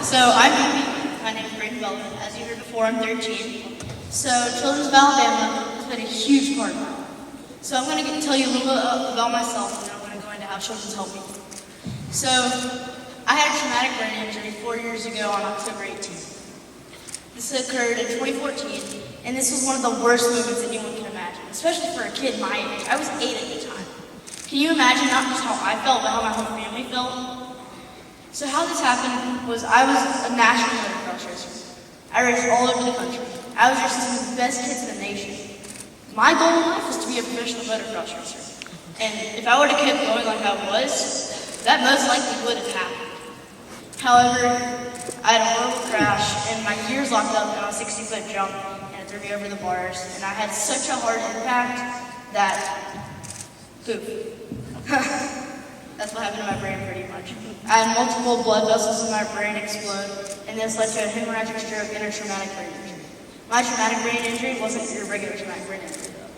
So I'm Phoebe. My name is Brayden Bella. As you heard before, I'm 13. So Children's of Alabama has been a huge part of my life. So I'm going to tell you a little bit about myself, and then I'm going to go into how Children's helped me. So I had a traumatic brain injury 4 years ago on October 18th. This occurred in 2014, and this was one of the worst moments anyone can imagine, especially for a kid my age. I was 8 at the time. Can you imagine not just how I felt, but how my whole family felt? So how this happened was I was a national motocross racer. I raced all over the country. I was racing some of the best kids in the nation. My goal in life was to be a professional motocross racer. And if I would have kept going like I was, that most likely would have happened. However, I had a horrible crash, and my gears locked up on a 60-foot jump, and it threw me over the bars. And I had such a hard impact that, poof. That's what happened to my brain pretty much. I had multiple blood vessels in my brain explode, and this led to a hemorrhagic stroke and a traumatic brain injury. My traumatic brain injury wasn't your regular traumatic brain injury, though.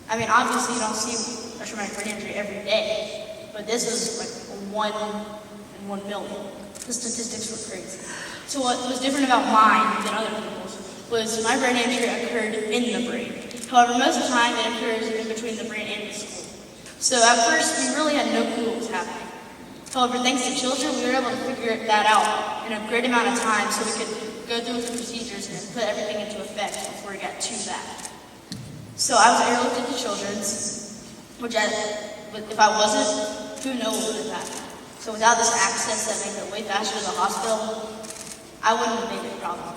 I mean, obviously you don't see a traumatic brain injury every day, but this was like 1 in 1 million. The statistics were crazy. So what was different about mine than other people's was my brain injury occurred in the brain. However, most of the time it occurs in between the brain and the skull. So at first, we really had no clue what was happening. However, thanks to children, we were able to figure that out in a great amount of time so we could go through with the procedures and put everything into effect before we got to that. So I was airlifted to Children's, which if I wasn't, who knows what would have happened. So without this access that made it way faster to the hospital, I wouldn't have made it probably.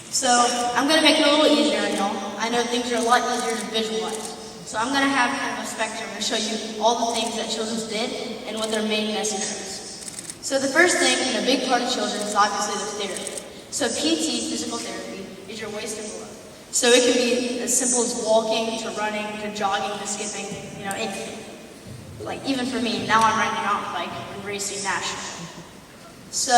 So I'm going to make it a little easier on y'all. I know things are a lot easier to visualize. So I'm going to have kind of a spectrum and show you all the things that Children's did and what their main message is. So the first thing, and a big part of Children's, is obviously the therapy. So PT, physical therapy, is your waist and below. So it can be as simple as walking, to running, to jogging, to skipping, anything. Like even for me, now I'm riding a mountain bike and racing nationally. So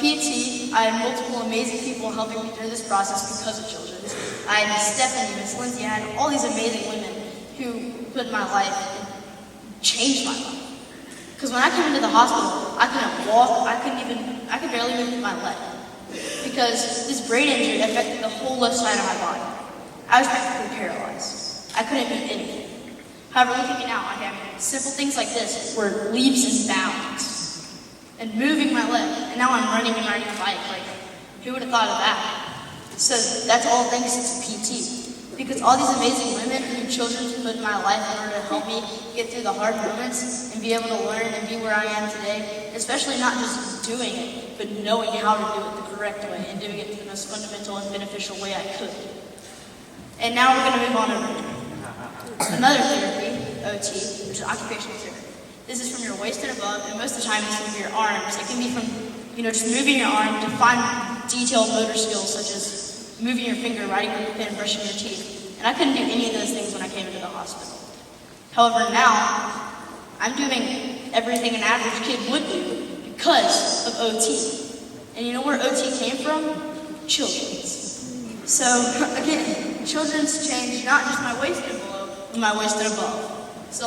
PT, I had multiple amazing people helping me through this process because of Children's. I had Stephanie, Miss Lindsay, I had all these amazing women who put in my life and changed my life. Because when I came into the hospital, I couldn't walk, I could barely move my leg. Because this brain injury affected the whole left side of my body. I was practically paralyzed. I couldn't do anything. However, look at me now, simple things like this were leaps and bounds. And moving my leg, and now I'm running and riding a bike. Like, who would have thought of that? So that's all thanks to PT. Because all these amazing women who Children's put in my life in order to help me get through the hard moments and be able to learn and be where I am today, especially not just doing it, but knowing how to do it the correct way and doing it the most fundamental and beneficial way I could. And now we're going to move on over to another therapy, OT, which is occupational therapy. This is from your waist and above, and most of the time it's from your arms. It can be from, just moving your arm to fine detailed motor skills such as moving your finger, writing with a pen, brushing your teeth. And I couldn't do any of those things when I came into the hospital. However, now, I'm doing everything an average kid would do because of OT. And you know where OT came from? Children's. So, again, Children's changed not just my waist and below, but my waist and above. So,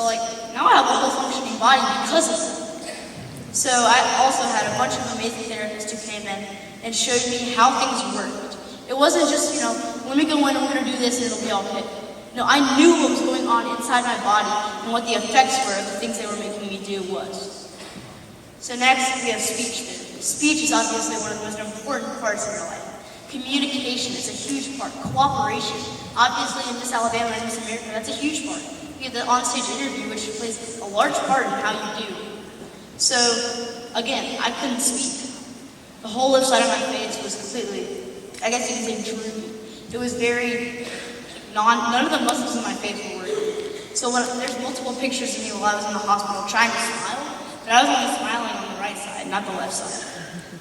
now I have a full functioning body because of it. So, I also had a bunch of amazing therapists who came in and showed me how things worked. It wasn't just, let me go in and we're going to do this and it'll be all good. No, I knew what was going on inside my body and what the effects were of the things they were making me do was. So next, we have speech therapy. Speech is obviously one of the most important parts of your life. Communication is a huge part. Cooperation. Obviously, in Miss Alabama and Miss America, that's a huge part. You get the onstage interview, which plays a large part in how you do. So, again, I couldn't speak. The whole left side of my face was completely, I guess you could say, droopy. It was very, none of the muscles in my face were working. So there's multiple pictures of me while I was in the hospital trying to smile, but I was only smiling on the right side, not the left side.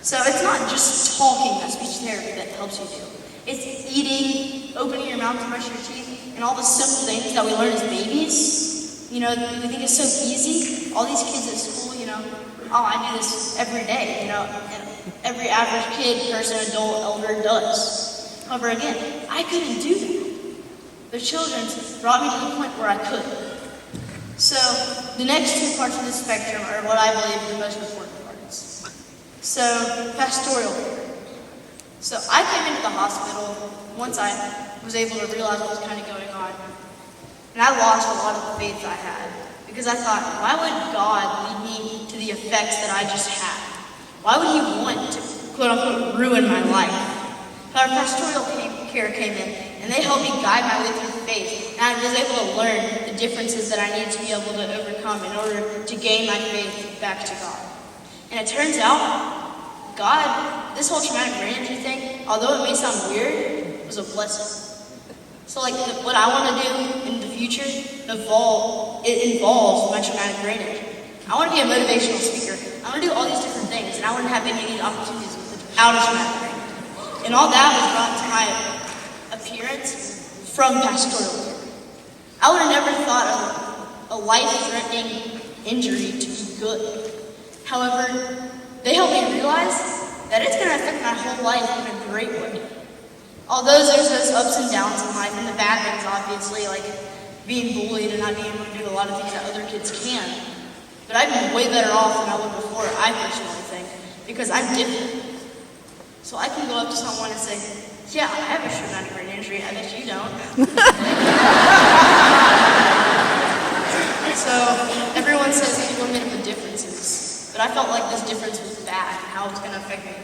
So it's not just talking that speech therapy that helps you do. It's eating, opening your mouth to brush your teeth, and all the simple things that we learn as babies. We think it's so easy. All these kids at school, I do this every day, and every average kid, person, adult, elder does. However, again, I couldn't do that. The Children's brought me to the point where I could. So, the next two parts of the spectrum are what I believe are the most important parts. So So, pastoral care. So I came into the hospital once I was able to realize what was kind of going on. And I lost a lot of the faith I had. Because I thought, why would God lead me to the effects that I just had? Why would he want to, quote unquote, ruin my life? However, pastoral care came in, and they helped me guide my way through faith. And I was able to learn the differences that I needed to be able to overcome in order to gain my faith back to God. And it turns out, God, this whole traumatic brain injury thing, although it may sound weird, was a blessing. So what I want to do in the future, involves my traumatic brain injury. I want to be a motivational speaker. I want to do all these different things, and I wouldn't have any of these opportunities without a traumatic brain injury. And all that was brought to my appearance from pastoral care. I would have never thought of a life-threatening injury to be good. However, they helped me realize that it's going to affect my whole life in a great way. Although there's those ups and downs in life, and the bad things, obviously, like being bullied and not being able to do a lot of things that other kids can. But I've been way better off than I was before, I personally think, because I'm different. So I can go up to someone and say, yeah, I have a traumatic brain injury, I bet you don't. So everyone says people are made up of differences, but I felt like this difference was bad and how it was going to affect me.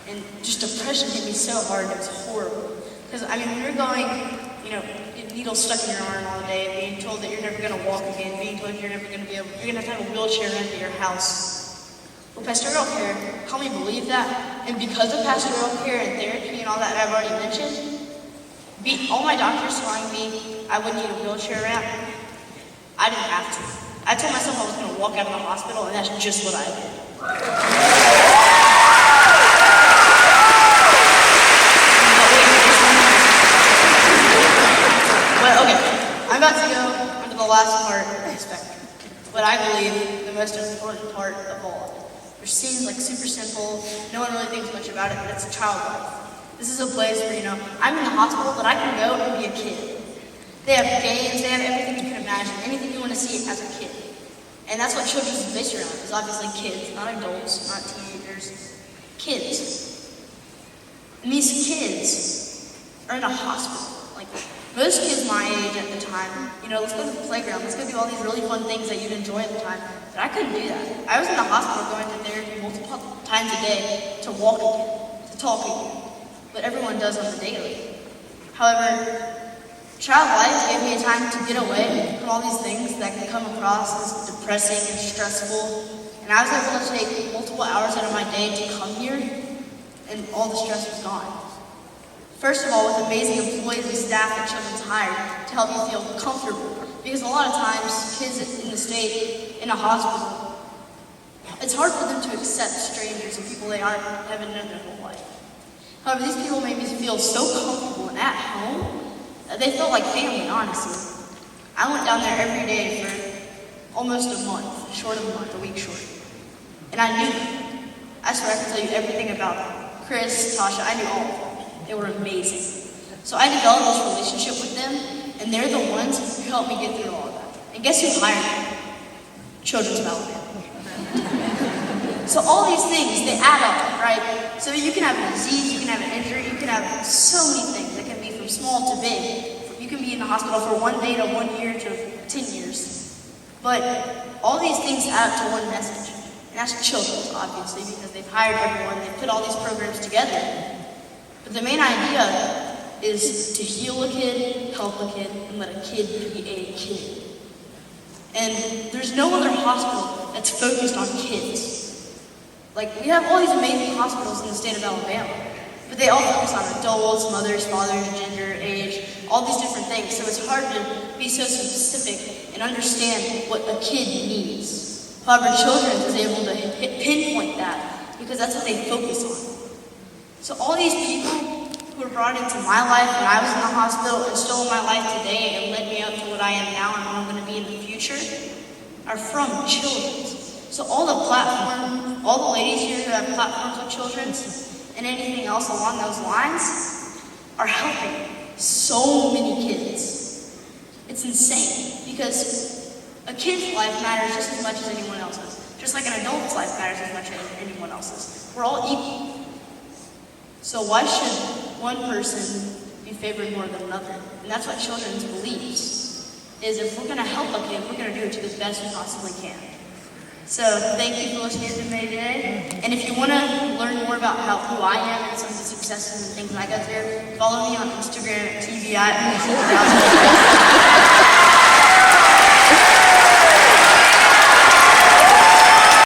And just depression hit me so hard, it was horrible. Because, when you're going, needles stuck in your arm all day, being told that you're never going to walk again, being told you're never going to you're going to have a wheelchair into your house. Well, pastoral care helped me believe that, and because of pastoral care and therapy and all that I've already mentioned, all my doctors telling me I wouldn't need a wheelchair ramp, I didn't have to. I told myself I was going to walk out of the hospital, and that's just what I did. But okay, I'm about to go into the last part of the spectrum. What I believe the most important part of all. It seems like super simple, no one really thinks much about it, but it's a child life. This is a place where, I'm in the hospital, but I can go and be a kid. They have games, they have everything you can imagine, anything you want to see as a kid. And that's what children's based around, is obviously kids, not adults, not teenagers, kids. And these kids are in a hospital. Most kids my age at the time, let's go to the playground, let's go do all these really fun things that you'd enjoy at the time. But I couldn't do that. I was in the hospital going to therapy multiple times a day to walk again, to talk again. But everyone does on the daily. However, child life gave me a time to get away from all these things that can come across as depressing and stressful. And I was able to take multiple hours out of my day to come here, and all the stress was gone. First of all, with amazing employees and staff that Children's hired to help you feel comfortable. Because a lot of times, kids in the state, in a hospital, it's hard for them to accept strangers and people they haven't known their whole life. However, these people made me feel so comfortable and at home that they felt like family, honestly. I went down there every day for almost a month, a week short. And I knew them. I swear I can tell you everything about them. Chris, Tasha, I knew all of them. They were amazing. So I developed this relationship with them, and they're the ones who helped me get through all of that. And guess who hired me? Children's of Alabama. So all these things, they add up, right? So you can have a disease, you can have an injury, you can have so many things that can be from small to big. You can be in the hospital for 1 day to 1 year to 10 years. But all these things add up to one message. And that's children's, obviously, because they've hired everyone, they've put all these programs together. But the main idea is to heal a kid, help a kid, and let a kid be a kid. And there's no other hospital that's focused on kids. We have all these amazing hospitals in the state of Alabama, but they all focus on adults, mothers, fathers, gender, age, all these different things. So it's hard to be so specific and understand what a kid needs. However, Children's is able to pinpoint that because that's what they focus on. So all these people who were brought into my life when I was in the hospital and still in my life today and led me up to what I am now and what I'm going to be in the future are from Children's. So all the platform, all the ladies here who have platforms with Children's and anything else along those lines are helping so many kids. It's insane because a kid's life matters just as much as anyone else's. Just like an adult's everyone's life matters as much as anyone else's. We're all equal. So why should one person be favored more than another? And that's what children's believes, is if we're gonna help a kid, we're gonna do it to the best we possibly can. So thank you for listening to me today. And if you want to learn more about who I am and some of the successes and things I got there, follow me on Instagram at TBI.